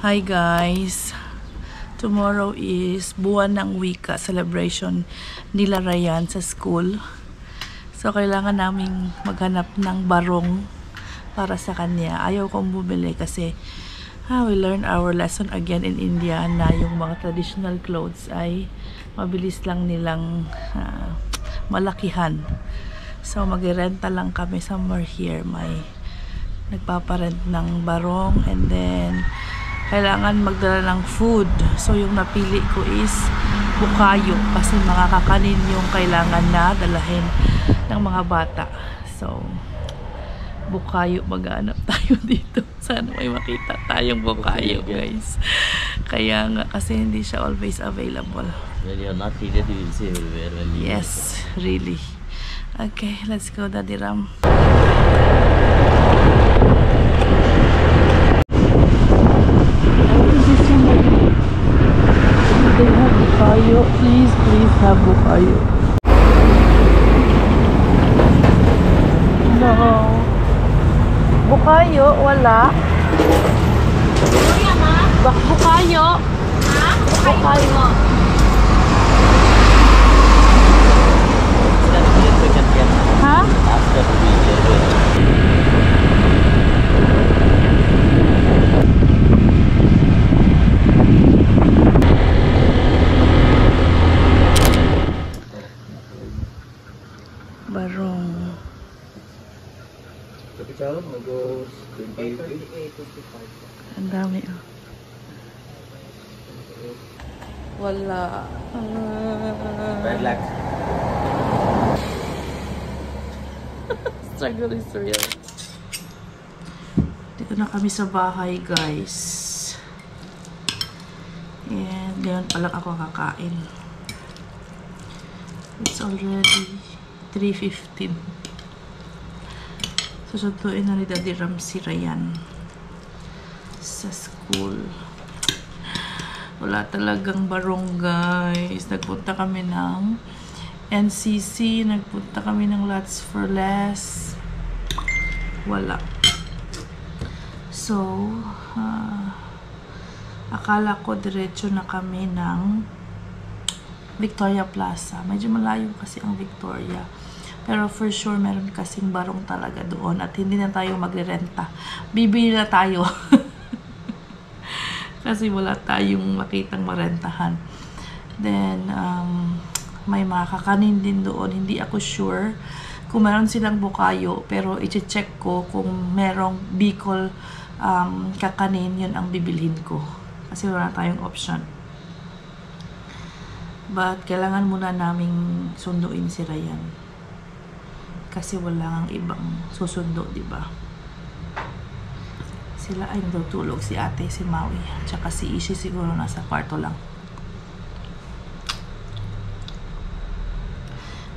Hi guys! Tomorrow is buwan ng wika celebration nila Ryan sa school. So kailangan naming maghanap ng barong para sa kanya. Ayaw kong bumili kasi we learn our lesson again in India na yung mga traditional clothes ay mabilis lang nilang malakihan. So magrenta lang kami somewhere here. May nagpaparent ng barong and then kailangan magdala ng food. So yung napili ko is bukayo kasi mga kakanin yung kailangan na dalahin ng mga bata. So bukayo, maghanap tayo dito. Sana may makita tayong bukayo guys. Kaya nga kasi hindi siya always available. When you're not needed, you will see everywhere. Yes, really. Okay, let's go Daddy Ram. They have bukayo. Please have bukayo. No. Bukayo, wala. Bukayo. Ha? Bukayo. Ha? After we barong. Ang dami oh. Wala. Bad luck. Struggle is real. Dito na kami sa bahay guys. And ngayon pa lang ako kakain. It's already 3:15. Susunduin na ni Daddy Ram si Ryan sa school. Wala talagang barong guys. Nagpunta kami ng NCC, nagpunta kami ng Lots for Less. Wala. So, akala ko diretso na kami ng Victoria Plaza. Medyo malayo kasi ang Victoria. Pero for sure, meron kasing barong talaga doon at hindi na tayo magre-renta. Bibili na tayo. Kasi wala tayong makitang marentahan. Then, may mga kakanin din doon. Hindi ako sure kung meron silang bukayo. Pero i-check ko kung merong Bicol kakanin, yun ang bibilhin ko. Kasi wala tayong option. But, kailangan muna naming sunduin si Ryan. Kasi wala ang ibang susundo, diba? Sila ay natutulog. Si ate, si Maui. Tsaka si Ishi siguro nasa kwarto lang.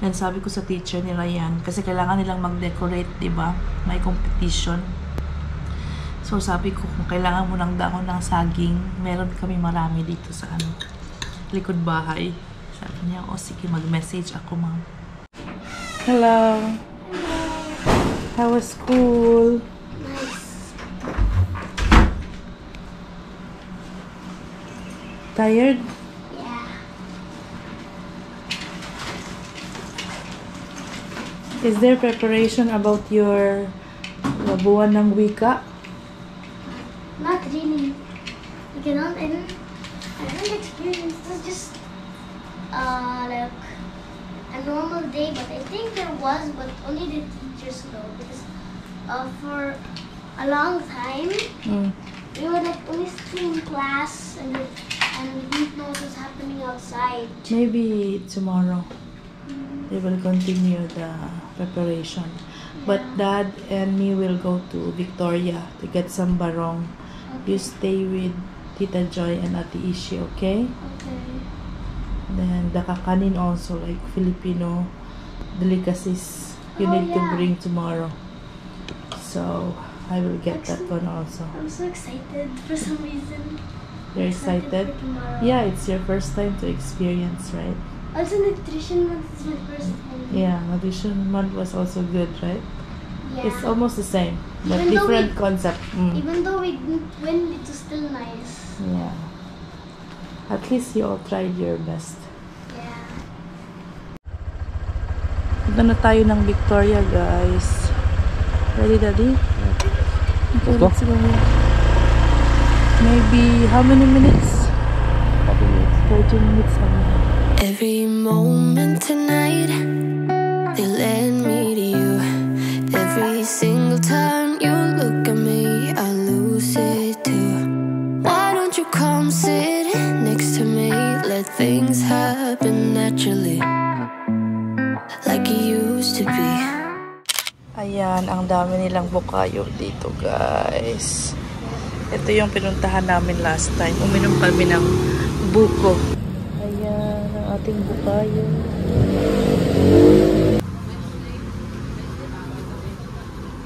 Then sabi ko sa teacher ni Ryan, kasi kailangan nilang mag-decorate, diba? May competition. So sabi ko, kung kailangan mo ng dahon ng saging, meron kami marami dito sa likod bahay. Sabi niya, oh sige, mag-message ako, ma'am. Hello. How was school? Tired? Yeah. Is there preparation about your buwan ng wika? Not really. Like, I don't experience. It was just like a normal day, but I think there was, but only the teachers know because for a long time we were like only sitting in class and we didn't know what was happening outside. Maybe tomorrow they will continue the preparation. But Dad and me will go to Victoria to get some barong. Okay. You stay with Tita Joy and Ate Ishi, okay? Okay. Then the kakanin also, like Filipino delicacies, you need to bring tomorrow. So I will get that one also. I'm so excited for some reason. You're excited? For tomorrow. Yeah, it's your first time to experience, right? Also, nutrition month is my first time. Yeah, nutrition month was also good, right? Yeah. It's almost the same, but Even though different concept. Even though we didn't win, it was still nice. Yeah. At least you all tried your best. Yeah. Punta na tayo ng Victoria, guys. Ready, Daddy? Okay, let's go. Maybe how many minutes? 30 minutes. Every moment tonight, they led me to you. Every single time you look at me, I lose it too. Why don't you come sit next to me? Let things happen naturally, like it used to be. Ayan, ang dami nilang bukayo dito, guys. Ito yung pinuntahan namin last time. Uminom kami ng buko. Ayan, ang ating bukayo.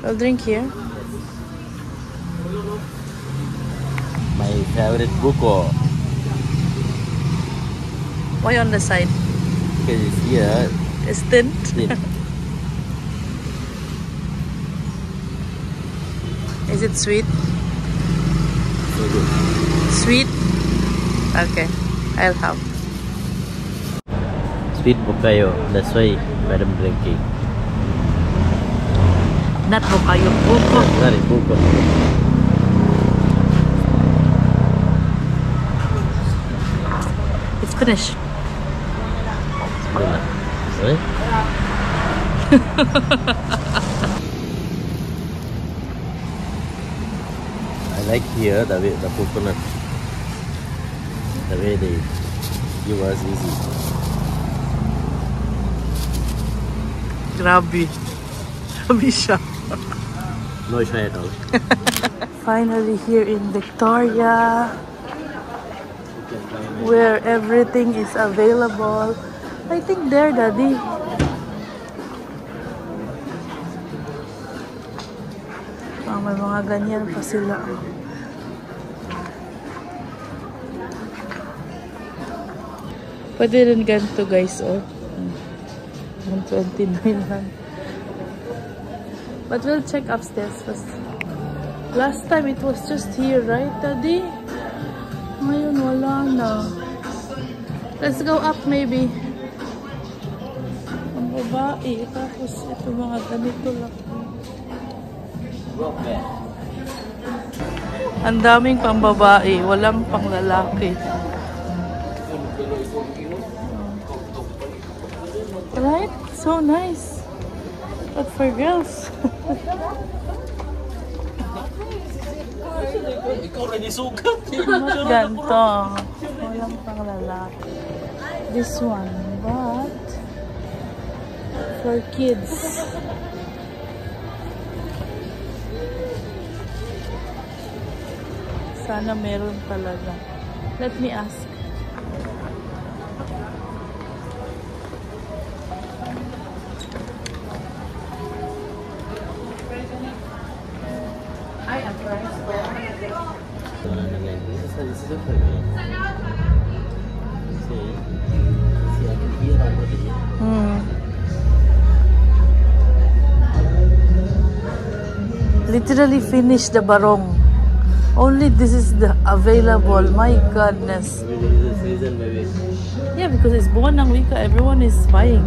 I'll drink here. My favorite buko. Why on the side? Because it's here. It's thin. Thin. Is it sweet? So good. Sweet? Okay, I'll have. Sweet bukayo. That's why Madam drinking. Not bukayo, buko. Sorry, buko. It's finished. Sorry? I like here the way the coconut. The way they give us easy. Grabe. Grabe siya. No shy at all. Finally here in Victoria, where everything is available. I think there, Daddy. May mga ganyan pa sila. Pwede rin ganito, guys, oh. 129 lang. But we'll check upstairs first. Last time it was just here, right, Daddy? Ngayon wala na. Let's go up maybe. Ang babae, tapos ito mga ganito lang. Ang daming pambabae, walang panglalaki. Right? So nice. But for girls. Not ganito. Walang panglalaki. This one, but for kids. Sana meron talaga. Let me ask. This is okay. See, I can hear already. Literally finished the barong. Only this is the available. My goodness. Maybe this is the season, maybe. Yeah, because it's buwan ng wika. Everyone is buying.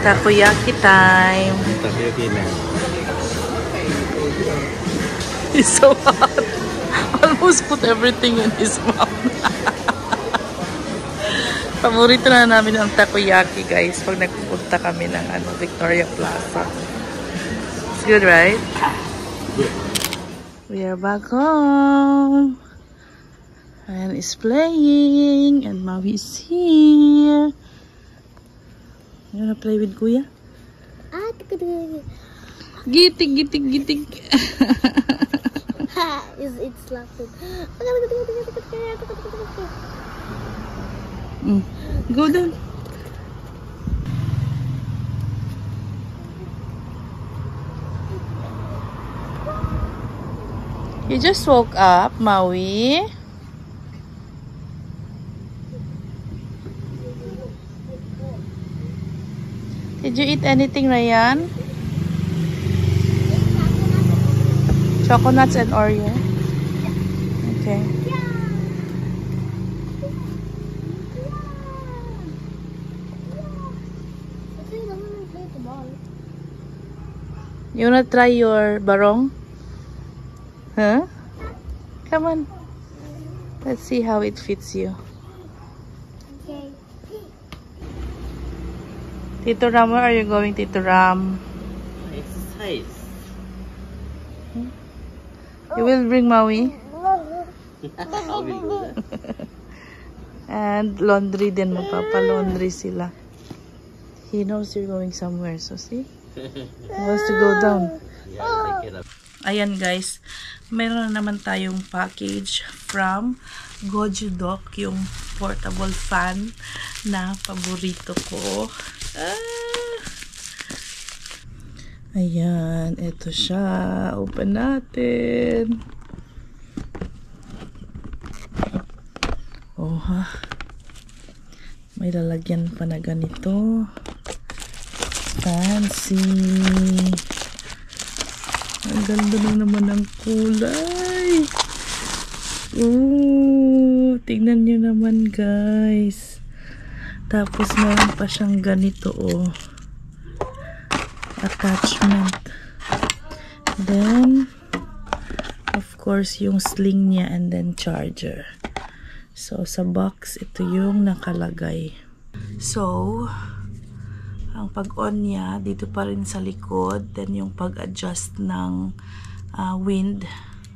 Takoyaki time. Takoyaki man. He's so hot. Almost put everything in his mouth. Paborito na namin ang takoyaki, guys, pag nagpupunta kami ng Victoria Plaza. It's good, right? Good. We are back home. And it's playing. And Maui is here. You wanna play with Kuya? Gitig, gitig, gitig. It's laughing. Go down. You just woke up, Maui. Did you eat anything, Ryan? Choconuts and Oreo? Okay. You wanna try your barong? Huh? Come on. Let's see how it fits you. Okay. Tito Ram, where are you going, Tito Ram? Exercise. You will bring Maui? How will do that? And laundry din, magpapa-laundry sila. He knows you're going somewhere, so see? He wants to go down. Yeah, take it up. Ayan guys, meron na naman tayong package from Gojudok, yung portable fan na paborito ko. Ayan, ito siya. Open natin. Oh ha. May lalagyan pa na ganito. Fancy. Ang ganda na naman ng kulay. Ooh, tingnan nyo naman guys. Tapos meron pa siyang ganito oh. Attachment. Then, of course, yung sling niya and then charger. So, sa box, ito yung nakalagay. So, ang pag-on niya, dito pa rin sa likod. Then, yung pag-adjust ng wind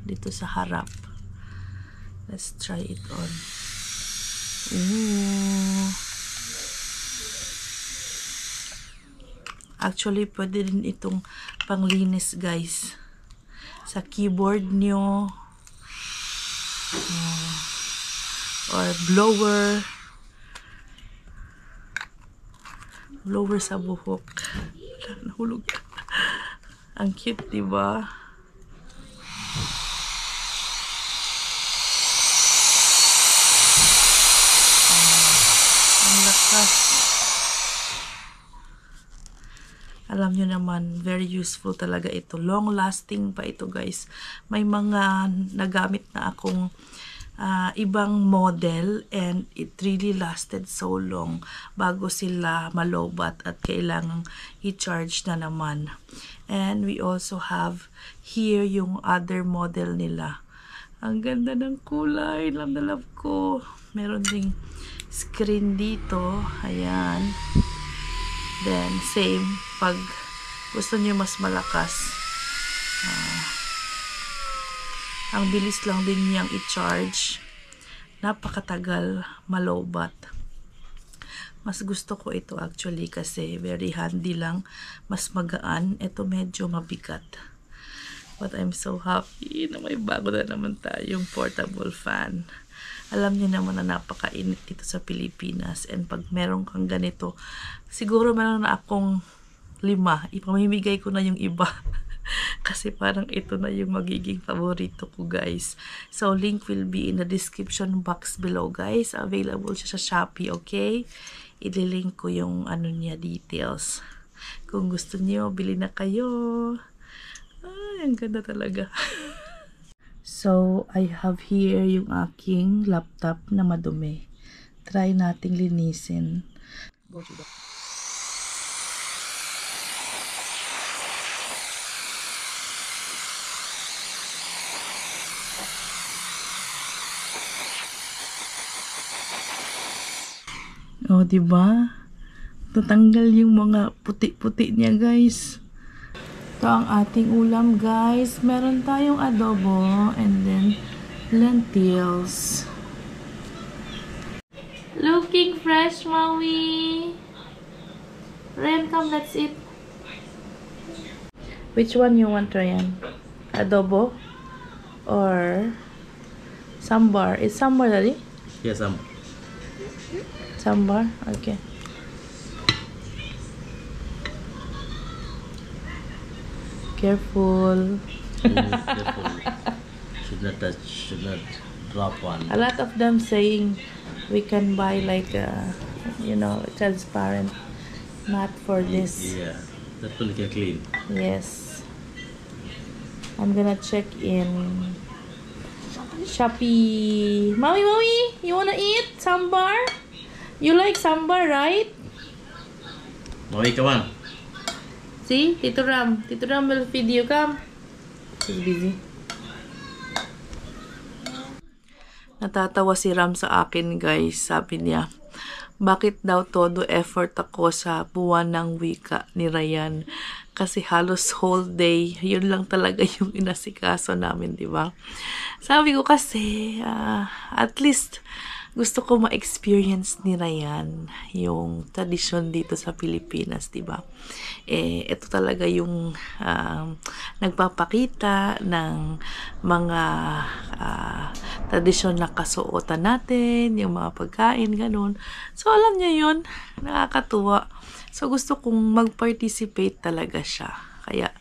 dito sa harap. Let's try it on. Ooh. Actually, pwede din itong panglinis, guys. Sa keyboard nyo. Or blower. Blower sa buhok. Nahulog. Ang cute, diba? Ang lakas. Alam nyo naman, very useful talaga ito. Long lasting pa ito guys. May mga nagamit na akong ibang model and it really lasted so long bago sila malobat at kailangang i-charge na naman. And we also have here yung other model nila. Ang ganda ng kulay. Love na love ko. Meron ding screen dito. Ayan. Then, same. Pag gusto nyo mas malakas, ang bilis lang din niyang i-charge. Napakatagal malobat. Mas gusto ko ito actually kasi very handy lang. Mas magaan. Ito medyo mabigat. But I'm so happy na may bago na naman tayong portable fan. Alam niyo naman na napakainit dito sa Pilipinas. And pag meron kang ganito, siguro meron na akong 5. Ipamimigay ko na yung iba. Kasi parang ito na yung magiging paborito ko guys. So link will be in the description box below guys. Available siya sa Shopee, okay? Ililink ko yung ano niya details. Kung gusto niyo, bili na kayo. Ay, ang ganda talaga. So, I have here yung aking laptop na madumi. Try nating linisin. Oh, diba? Tatanggal yung mga puti-puti niya, guys. Ito ang ating ulam, guys. Meron tayong adobo and then lentils. Looking fresh, Maui. Ren, come, let's eat. Which one you want, Ryan? Adobo or sambar? It's sambar, Daddy? Yes, Sambar? Okay. Careful. careful. Should not touch, should not drop one. A lot of them saying we can buy like a, you know, transparent mat for this. Yeah, that one can clean. Yes. I'm gonna check in Shopee. Mommy, you wanna eat sambar? You like sambar, right? Mommy, come on. See? Tito Ram will feed you. Come. He's busy. Natatawa si Ram sa akin, guys. Sabi niya, bakit daw todo effort ako sa buwan ng wika ni Ryan? Kasi halos whole day, yun lang talaga yung inasikaso namin, di ba? Sabi ko kasi, at least gusto ko ma-experience ni Ryan yung tradisyon dito sa Pilipinas, di ba? Ito talaga yung nagpapakita ng mga tradisyon na kasuotan natin, yung mga pagkain, ganun. So, alam niya yun, nakakatuwa. So, gusto kong mag-participate talaga siya. Kaya,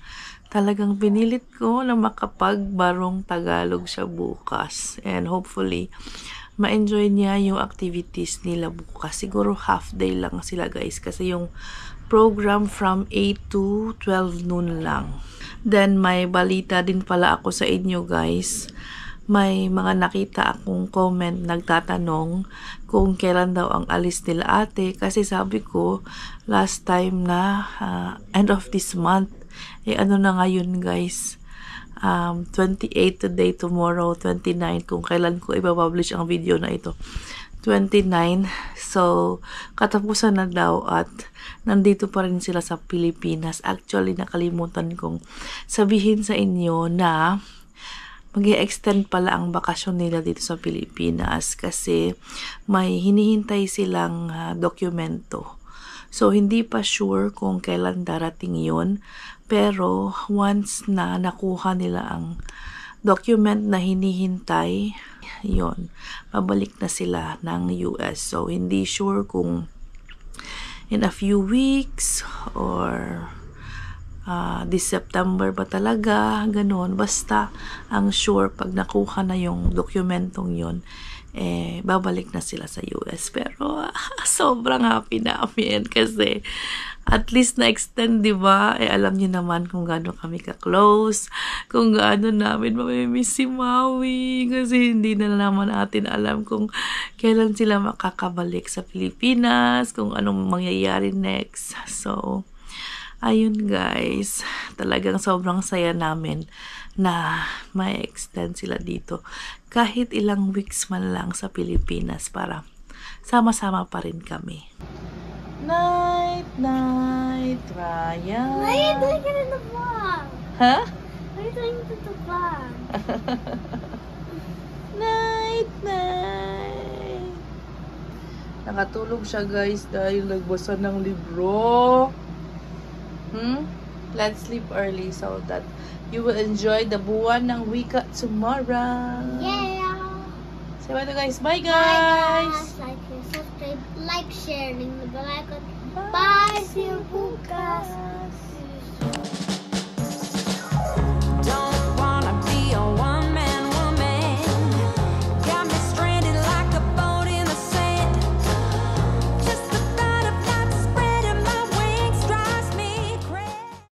talagang pinilit ko na makapag-barong Tagalog siya bukas. And hopefully, ma-enjoy niya yung activities nila bukas. Siguro half day lang sila, guys. Kasi yung program from 8 to 12 noon lang. Then, may balita din pala ako sa inyo, guys. May mga nakita akong comment nagtatanong kung kailan daw ang alis nila ate. Kasi sabi ko, last time na end of this month. Ano na ngayon, guys? 28 today, tomorrow, 29. Kung kailan ko ipapublish ang video na ito. 29. So, katapusan na daw at nandito pa rin sila sa Pilipinas. Actually, nakalimutan kong sabihin sa inyo na mag-i-extend pala ang bakasyon nila dito sa Pilipinas kasi may hinihintay silang dokumento. So, hindi pa sure kung kailan darating yun. Pero, once na nakuha nila ang document na hinihintay, yun, babalik na sila ng US. So, hindi sure kung in a few weeks or this September ba talaga, ganun. Basta, ang sure, pag nakuha na yung dokumentong yun, babalik na sila sa US. Pero, sobrang happy namin kasi at least na-extend, di ba? Alam niyo naman kung gaano kami ka-close, kung gaano namin mamimiss si Maui, kasi hindi na naman natin alam kung kailan sila makakabalik sa Pilipinas, kung anong mangyayari next. So, ayun guys, talagang sobrang saya namin na may extend sila dito. Kahit ilang weeks man lang sa Pilipinas para sama-sama pa rin kami. Night, Ryan. Why are you doing it in the vlog? Huh? Why are you doing it in the vlog? Night. Nakatulog siya guys dahil nagbasa ng libro. Let's sleep early so that you will enjoy the buwan ng wika tomorrow. Yeah. Say bye to guys. Bye Bye guys. guys. Like and subscribe, like, share, ring the bell icon. Bye. See you bukas.